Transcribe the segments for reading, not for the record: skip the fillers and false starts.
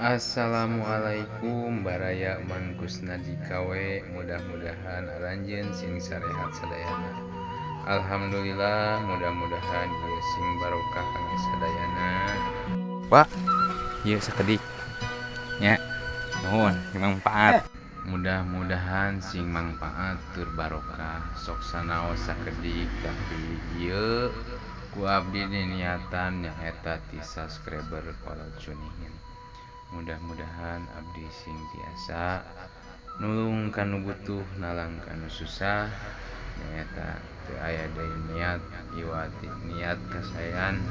Assalamualaikum baraya mangkusna dikawe mudah-mudahan aranjeun sing sarehat sadayana. Alhamdulillah mudah-mudahan ieu sing barokah kangge sadayana. Pak, ieu sakedik nya. Nuhun, manfaat. Mudah-mudahan sing mangpaat tur barokah sok sanaos sakedik tapi ieu ku abdi niatan nyaeta ti subscriber kolot cunihin. Mudah-mudahan abdi sing tiasa nulung kanu butuh nalang kanu susah nyaeta teu aya deui niat iwati niat kasayan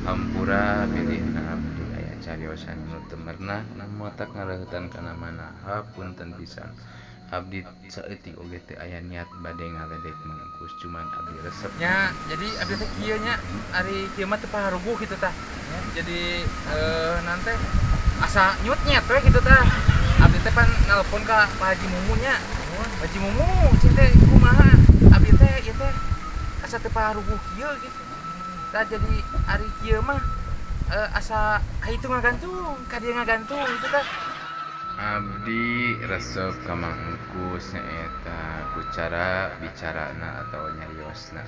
hampura pilihna abdi aya cariosan nu teu meunah namun matak ngareueutan kana manaha punten pisan abdi saeutik oge teu aya niat bade ngaledek Mang Engkus cuman abdi resep nya. Jadi abdi teh kieu nya ari kieu mah teu paruguh kitu tah. Jadi nanti asa nyut-nyet we kitu tah. Abdi teh pan nelpon ka Pak Haji Mumu nya. Pak Haji Mumu cing teh kumaha? Abdi teh ieu teh asa teu paruguh kieu gitu. Tah jadi ari kieu mah asa ka itu ngagantung, ka dieu ngagantung gitu tah. abdi resep ka Mang Engkus nyaeta ku cara bicarana atau nyariosna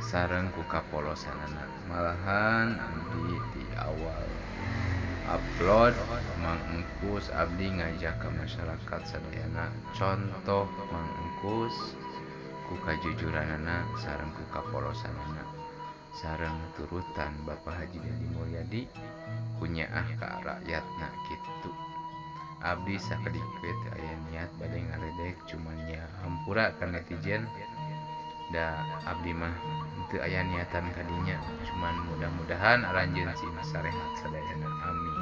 sareng ku kapolosanana malahan abdi di awal upload Mang Engkus abdi ngajak ke masyarakat sadayana contoh Mang Engkus ku kajujuranana sareng ku kapolosanana sareng turutan Bapak Haji Dedi Mulyadi kunyaah ka rakyatna kitu. Abdi sakedik we teu aya niat bade ngaledek cuman nya hampura ka netizen da abdi mah teu aya niatan kadinya cuman mudah-mudahan aranjeun sing sarehat sadayana amin.